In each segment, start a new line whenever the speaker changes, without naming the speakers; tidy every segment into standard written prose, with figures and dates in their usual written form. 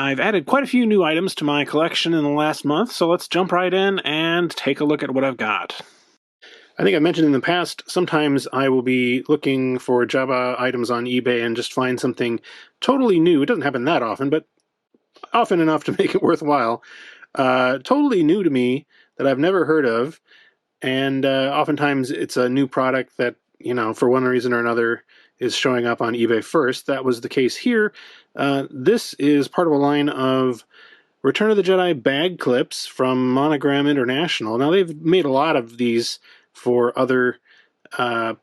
I've added quite a few new items to my collection in the last month, so let's jump right in and take a look at what I've got. I think I mentioned in the past, sometimes I will be looking for Jabba items on eBay and just find something totally new. It doesn't happen that often, but often enough to make it worthwhile. Totally new to me that I've never heard of, and oftentimes it's a new product that, you know, for one reason or another is showing up on eBay first. That was the case here. This is part of a line of Return of the Jedi bag clips from Monogram International. Now, they've made a lot of these for other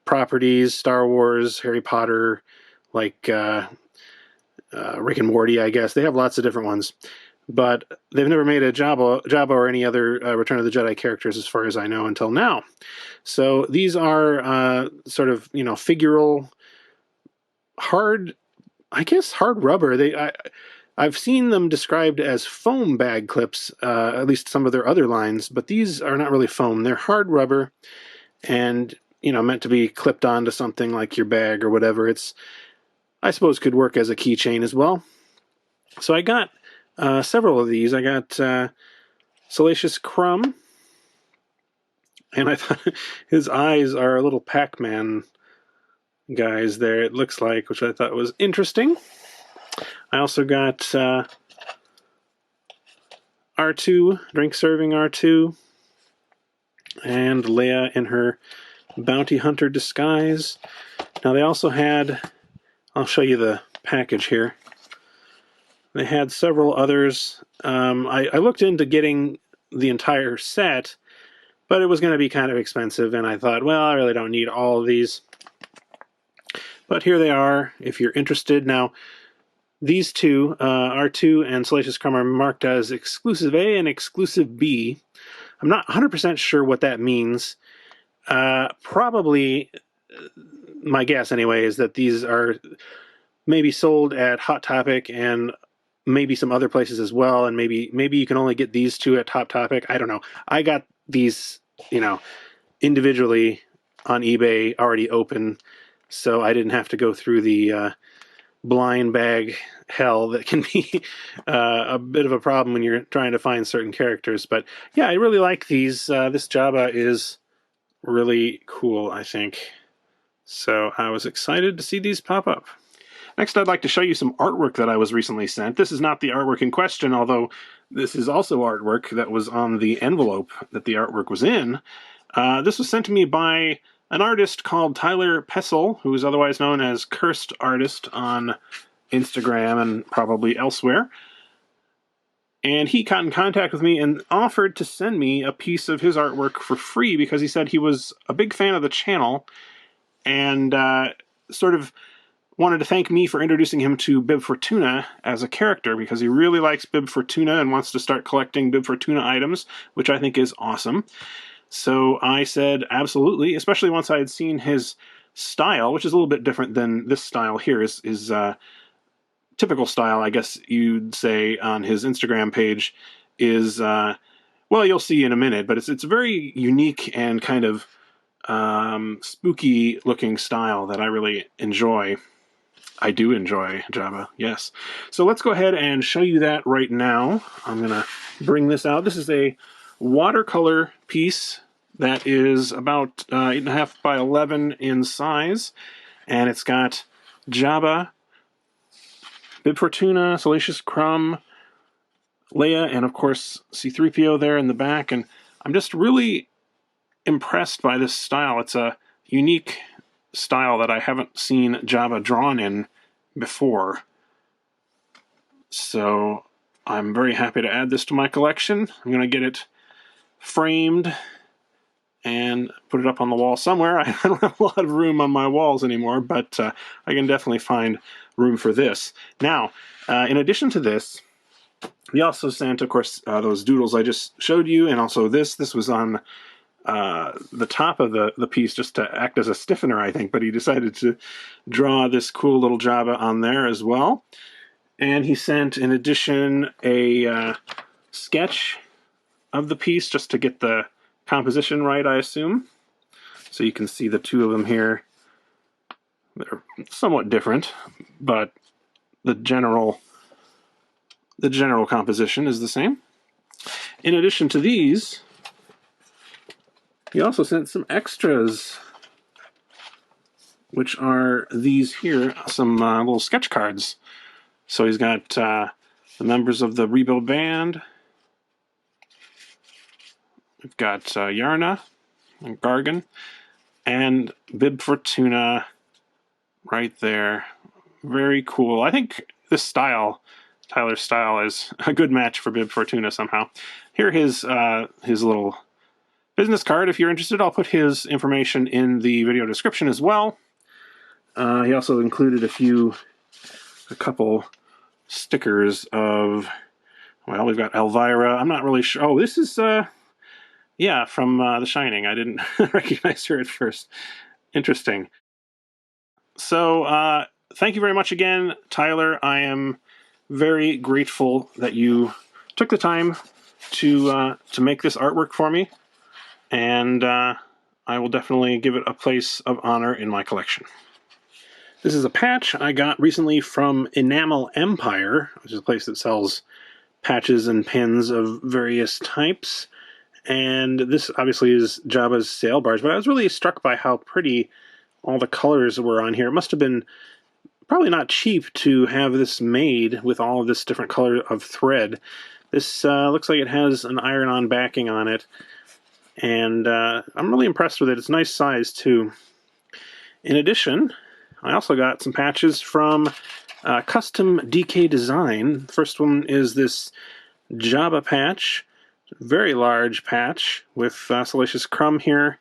properties, Star Wars, Harry Potter, like Rick and Morty, I guess. They have lots of different ones. But they've never made a Jabba or any other Return of the Jedi characters, as far as I know, until now. So these are sort of, you know, figural, hard rubber. I've seen them described as foam bag clips, at least some of their other lines, but these are not really foam. They're hard rubber and, you know, meant to be clipped onto something like your bag or whatever. It's, I suppose, could work as a keychain as well. So I got several of these. I got Salacious Crumb, and I thought his eyes are a little Pac-Man guys there, it looks like, which I thought was interesting. I also got R2, drink serving R2, and Leia in her bounty hunter disguise. Now they also had, I'll show you the package here. They had several others. I looked into getting the entire set, but it was going to be kind of expensive, and I thought, well, I really don't need all of these. But here they are, if you're interested. Now, these two, R2 and Salacious Crumb, are marked as Exclusive A and Exclusive B. I'm not 100% sure what that means. Probably, my guess anyway, is that these are maybe sold at Hot Topic and maybe some other places as well, and maybe you can only get these two at Hot Topic. I don't know. I got these, you know, individually on eBay already open, so I didn't have to go through the blind bag hell that can be a bit of a problem when you're trying to find certain characters. But yeah, I really like these. This Jabba is really cool, I think. So I was excited to see these pop up. Next, I'd like to show you some artwork that I was recently sent. This is not the artwork in question, although this is also artwork that was on the envelope that the artwork was in. This was sent to me by an artist called Tyler Pessel, who is otherwise known as Cursed Artist on Instagram and probably elsewhere. And he got in contact with me and offered to send me a piece of his artwork for free because he said he was a big fan of the channel and sort of wanted to thank me for introducing him to Bib Fortuna as a character because he really likes Bib Fortuna and wants to start collecting Bib Fortuna items, which I think is awesome. So I said absolutely, especially once I had seen his style, which is a little bit different than this style here. His typical style, I guess you'd say, on his Instagram page is, well, you'll see in a minute, but it's a very unique and kind of spooky looking style that I really enjoy. I do enjoy Jabba, yes. So let's go ahead and show you that right now. I'm going to bring this out. This is a watercolor piece that is about 8.5 by 11 in size, and it's got Jabba, Bib Fortuna, Salacious Crumb, Leia, and of course C-3PO there in the back, and I'm just really impressed by this style. It's a unique style that I haven't seen Jabba drawn in before. So I'm very happy to add this to my collection. I'm going to get it framed and put it up on the wall somewhere. I don't have a lot of room on my walls anymore, but I can definitely find room for this. Now, in addition to this, he also sent, of course, those doodles I just showed you, and also this. This was on the top of the piece just to act as a stiffener, I think, but he decided to draw this cool little Jabba on there as well. And he sent, in addition, a sketch of the piece just to get the composition right, I assume. So you can see the two of them here. They're somewhat different, but the general the general composition is the same. In addition to these, he also sent some extras, which are these here, some little sketch cards. So he's got the members of the Rebuild Band. We've got Yarna and Gargan and Bib Fortuna right there. Very cool. I think this style, Tyler's style, is a good match for Bib Fortuna somehow. Here his little business card. If you're interested, I'll put his information in the video description as well. He also included a couple stickers of, well, we've got Elvira. I'm not really sure. Oh, this is, yeah, from The Shining. I didn't recognize her at first. Interesting. So, thank you very much again, Tyler. I am very grateful that you took the time to make this artwork for me, and I will definitely give it a place of honor in my collection. This is a patch I got recently from Enamel Empire, which is a place that sells patches and pins of various types. And this obviously is Jabba's sail barge, but I was really struck by how pretty all the colors were on here. It must have been probably not cheap to have this made with all of this different color of thread. This looks like it has an iron-on backing on it, and I'm really impressed with it. It's a nice size, too. In addition, I also got some patches from Custom DK Design. The first one is this Jabba patch, very large patch with Salacious Crumb here.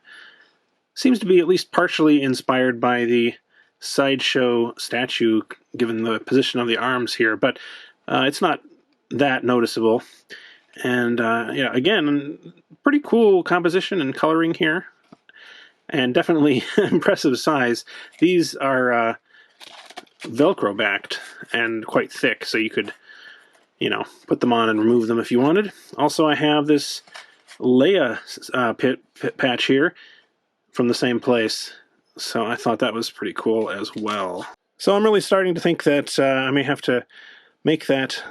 Seems to be at least partially inspired by the sideshow statue, given the position of the arms here, but it's not that noticeable. And yeah, again, pretty cool composition and coloring here. And definitely impressive size. These are Velcro backed and quite thick, so you could, you know, put them on and remove them if you wanted. Also, I have this Leia pit patch here from the same place, so I thought that was pretty cool as well. So I'm really starting to think that I may have to make that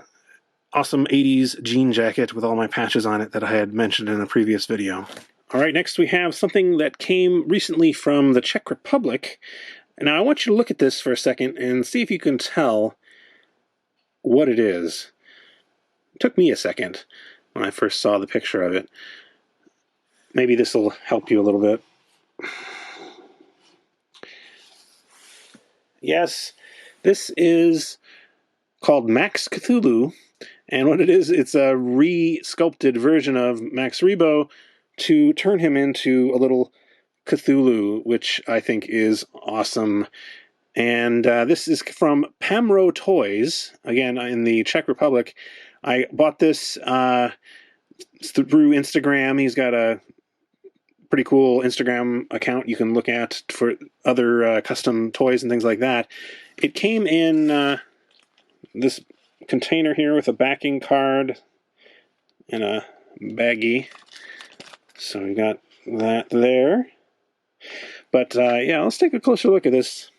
awesome 80s jean jacket with all my patches on it that I had mentioned in a previous video. All right, next we have something that came recently from the Czech Republic. Now I want you to look at this for a second and see if you can tell what it is. It took me a second when I first saw the picture of it. Maybe this will help you a little bit. Yes, this is called Max Cthulhu, and what it is, it's a re-sculpted version of Max Rebo to turn him into a little Cthulhu, which I think is awesome. And this is from Pamro Toys, again, in the Czech Republic. I bought this through Instagram. He's got a pretty cool Instagram account you can look at for other custom toys and things like that. It came in this container here with a backing card and a baggie. So we got that there. But yeah, let's take a closer look at this.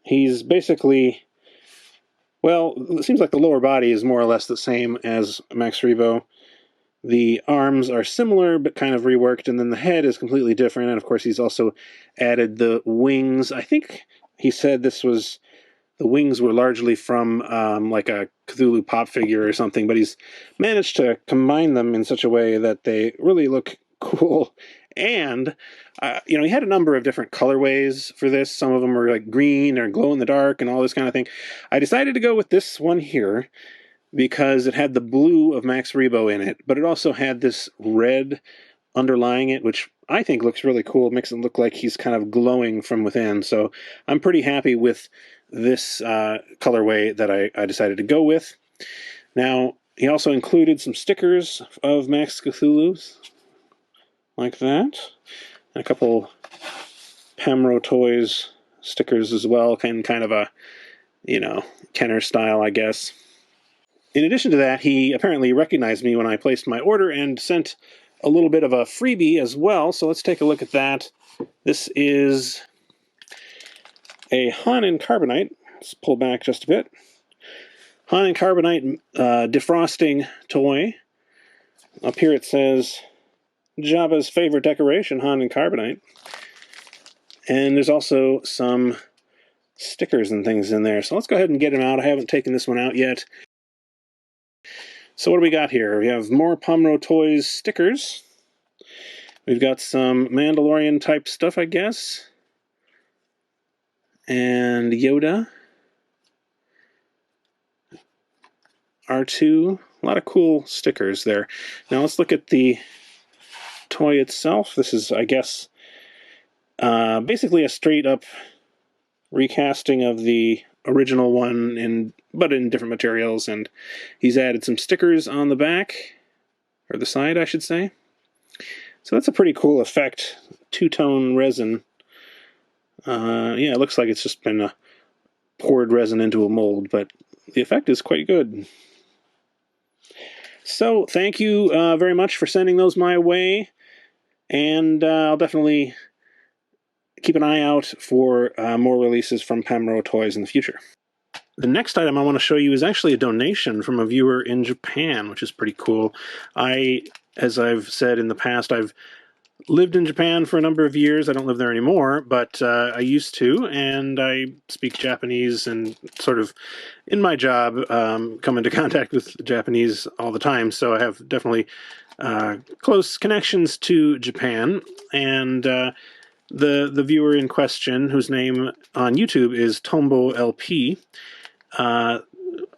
He's basically, well, it seems like the lower body is more or less the same as Max Rebo. The arms are similar, but kind of reworked, and then the head is completely different. And of course, he's also added the wings. I think he said the wings were largely from like a Cthulhu pop figure or something, but he's managed to combine them in such a way that they really look cool. And, you know, he had a number of different colorways for this. Some of them were like green or glow in the dark and all this kind of thing. I decided to go with this one here because it had the blue of Max Rebo in it, but it also had this red underlying it, which I think looks really cool. It makes it look like he's kind of glowing from within. So I'm pretty happy with this colorway that I decided to go with. Now, he also included some stickers of Max Cthulhu's, like that, and a couple Pamro Toys stickers as well, kind of a, you know, Kenner style, I guess. In addition to that, he apparently recognized me when I placed my order and sent a little bit of a freebie as well, so let's take a look at that. This is a Han in Carbonite. Let's pull back just a bit. Han and Carbonite defrosting toy. Up here it says Jabba's favorite decoration, Han and Carbonite. And there's also some stickers and things in there. So let's go ahead and get them out. I haven't taken this one out yet. So what do we got here? We have more Pomro Toys stickers. We've got some Mandalorian type stuff, I guess. And Yoda. R2. A lot of cool stickers there. Now let's look at the toy itself. This is, I guess, basically a straight up recasting of the original one, but in different materials, and he's added some stickers on the back, or the side, I should say. So that's a pretty cool effect. Two-tone resin. Yeah, it looks like it's just been poured resin into a mold, but the effect is quite good. So thank you very much for sending those my way, and I'll definitely keep an eye out for more releases from Pomro Toys in the future. The next item I want to show you is actually a donation from a viewer in Japan, which is pretty cool. As I've said in the past, I've lived in Japan for a number of years. I don't live there anymore, but I used to, and I speak Japanese and sort of, in my job, come into contact with Japanese all the time, so I have definitely close connections to Japan, and the viewer in question, whose name on YouTube is Tombo LP,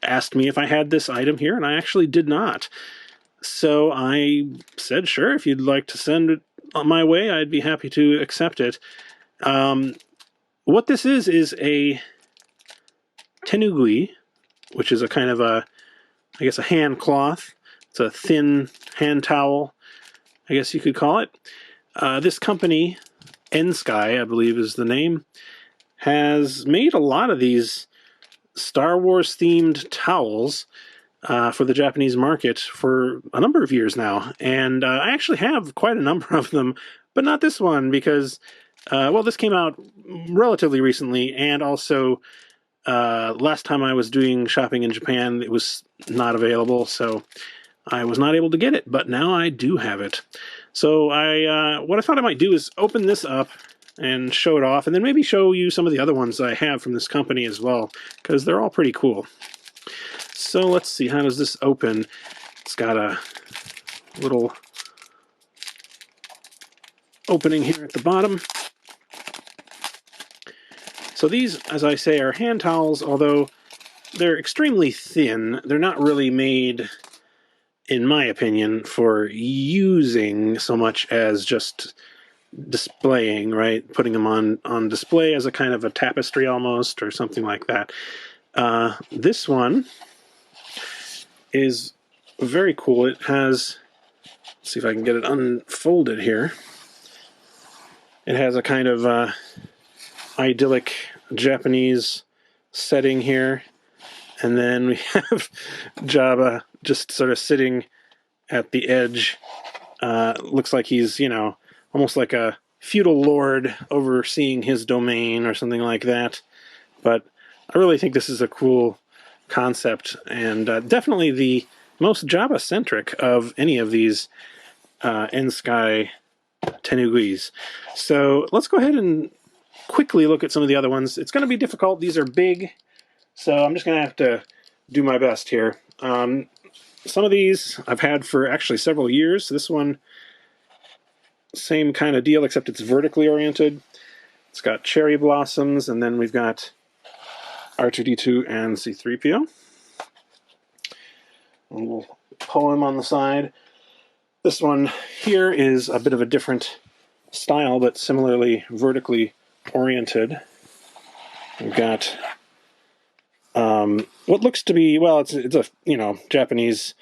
asked me if I had this item here, and I actually did not. So I said, sure, if you'd like to send it my way, I'd be happy to accept it. What this is a tenugui, which is a kind of I guess a hand cloth. It's a thin hand towel, I guess you could call it. This company, N-Sky, I believe is the name, has made a lot of these Star Wars themed towels for the Japanese market for a number of years now, and I actually have quite a number of them, but not this one because, well, this came out relatively recently, and also last time I was doing shopping in Japan, it was not available, so I was not able to get it, but now I do have it. So what I thought I might do is open this up and show it off, and then maybe show you some of the other ones I have from this company as well, because they're all pretty cool. So let's see, how does this open? It's got a little opening here at the bottom. So these, as I say, are hand towels, although they're extremely thin. They're not really made, in my opinion, for using so much as just displaying, right? Putting them on display as a kind of a tapestry almost, or something like that. This one is very cool. It has, let's see if I can get it unfolded here. It has a kind of idyllic Japanese setting here, and then we have Jabba just sort of sitting at the edge. Looks like he's, you know, almost like a feudal lord overseeing his domain or something like that. But I really think this is a cool concept, and definitely the most Jabba-centric of any of these N-Sky tenuguis. So let's go ahead and quickly look at some of the other ones. It's going to be difficult. These are big, so I'm just going to have to do my best here. Some of these I've had for actually several years. This one, same kind of deal, except it's vertically oriented. It's got cherry blossoms, and then we've got R2-D2 and C-3PO. A little poem on the side. This one here is a bit of a different style, but similarly vertically oriented. We've got what looks to be, well, it's a, you know, Japanese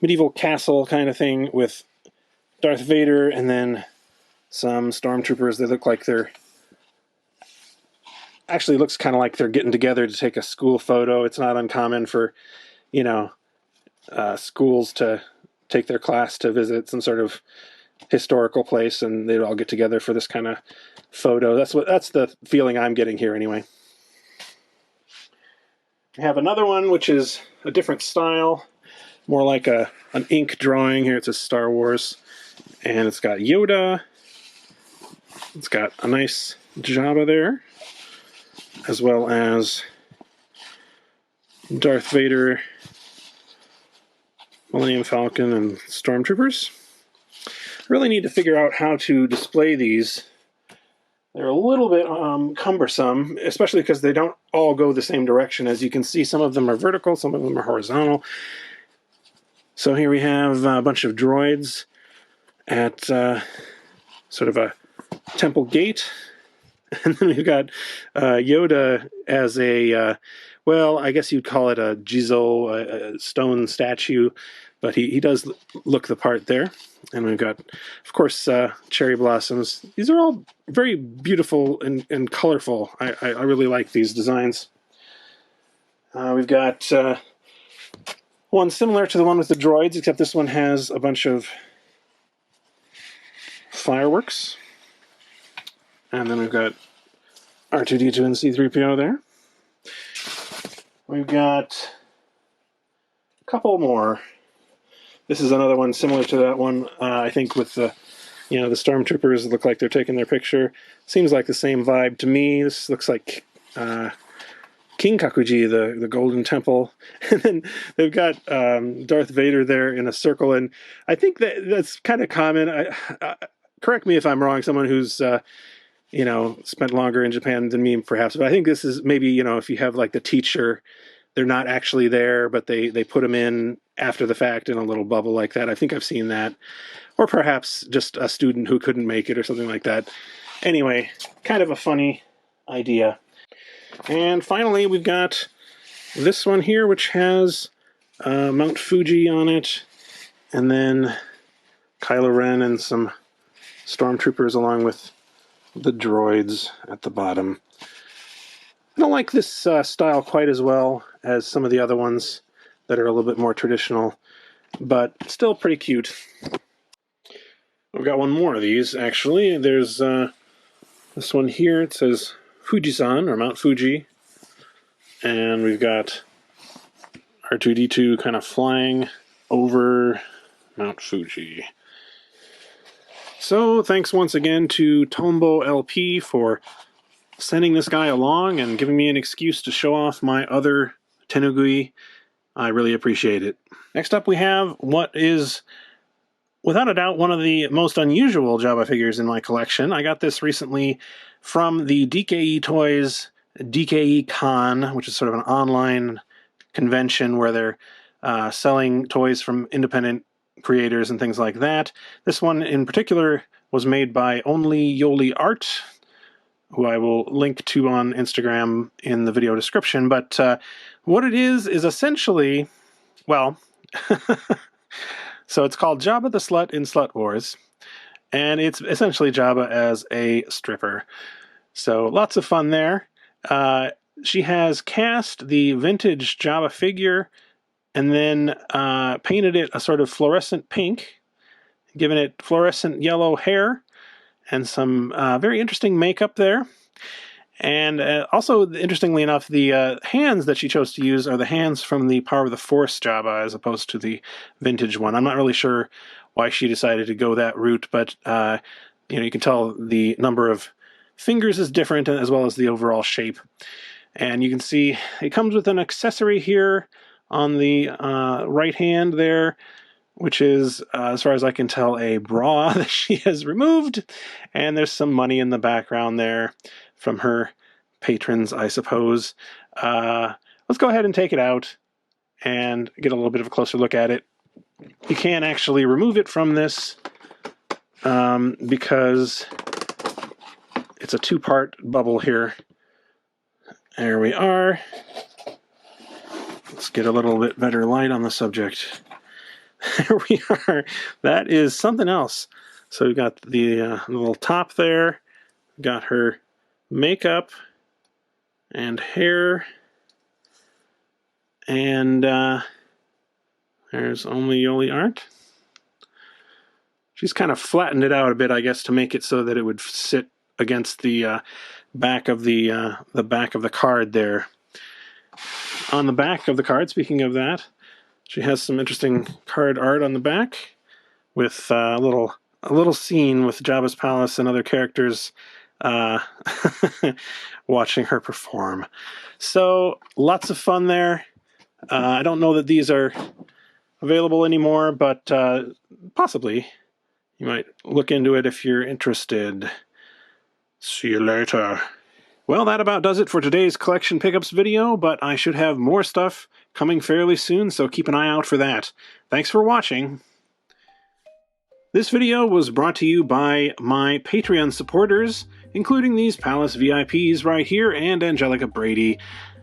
medieval castle kind of thing with Darth Vader and then some stormtroopers. They look like they're, actually looks kind of like they're getting together to take a school photo. It's not uncommon for, you know, schools to take their class to visit some sort of historical place, and they'd all get together for this kind of photo. That's the feeling I'm getting here anyway. We have another one which is a different style, more like an ink drawing. Here it says Star Wars, and it's got Yoda. It's got a nice Jabba there, as well as Darth Vader, Millennium Falcon, and Stormtroopers. I really need to figure out how to display these. They're a little bit cumbersome, especially because they don't all go the same direction. As you can see, some of them are vertical, some of them are horizontal. So here we have a bunch of droids at sort of a temple gate. And then we've got Yoda as a, well, I guess you'd call it a Jizo, a stone statue, but he does look the part there. And we've got, of course, cherry blossoms. These are all very beautiful and colorful. I really like these designs. We've got one similar to the one with the droids, except this one has a bunch of fireworks. And then we've got R2-D2 and C-3PO there. We've got a couple more. This is another one similar to that one. I think with the, the stormtroopers look like they're taking their picture. Seems like the same vibe to me. This looks like King Kakuji, the Golden Temple. And then they've got Darth Vader there in a circle. And I think that's kind of common. Correct me if I'm wrong, someone who's spent longer in Japan than me, perhaps. But I think this is maybe, if you have like the teacher, they're not actually there, but they put them in after the fact in a little bubble like that. I think I've seen that. Or perhaps just a student who couldn't make it or something like that. Anyway, kind of a funny idea. And finally, we've got this one here, which has Mount Fuji on it. And then Kylo Ren and some stormtroopers along with the droids at the bottom. I don't like this style quite as well as some of the other ones that are a little bit more traditional, but still pretty cute. We've got one more of these, actually. There's this one here. It says Fujisan, or Mount Fuji. And we've got R2-D2 kind of flying over Mount Fuji. So, thanks once again to Tombo LP for sending this guy along and giving me an excuse to show off my other Tenugui. I really appreciate it. Next up we have what is, without a doubt, one of the most unusual Jabba figures in my collection. I got this recently from the DKE Toys DKE Con, which is sort of an online convention where they're selling toys from independent creators and things like that. This one in particular was made by Only Yoli Art, who I will link to on Instagram in the video description. But what it is essentially, well, so it's called Jabba the Slut in Slut Wars, and it's essentially Jabba as a stripper. So lots of fun there. She has cast the vintage Jabba figure and then painted it a sort of fluorescent pink, given it fluorescent yellow hair, and some very interesting makeup there. And also, interestingly enough, the hands that she chose to use are the hands from the Power of the Force Jabba, as opposed to the vintage one. I'm not really sure why she decided to go that route, but you can tell the number of fingers is different, as well as the overall shape. And you can see it comes with an accessory here on the right hand there, which is, as far as I can tell, a bra that she has removed. And there's some money in the background there from her patrons, I suppose. Let's go ahead and take it out and get a little bit of a closer look at it. You can actually remove it from this because it's a two-part bubble here. There we are. Let's get a little bit better light on the subject. There we are. That is something else. So we've got the little top there. We've got her makeup and hair. And there's Only Yoli Art. She's kind of flattened it out a bit, I guess, to make it so that it would sit against the back of the back of the card there. on the back of the card, speaking of that, she has some interesting card art on the back with a little scene with Jabba's palace and other characters watching her perform. So lots of fun there. I don't know that these are available anymore, but possibly you might look into it if you're interested. See you later. Well, that about does it for today's collection pickups video, but I should have more stuff coming fairly soon, so keep an eye out for that. Thanks for watching. This video was brought to you by my Patreon supporters, including these Palace VIPs right here and Angelica Brady.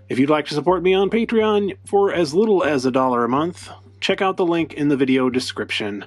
If you'd like to support me on Patreon for as little as $1 a month, check out the link in the video description.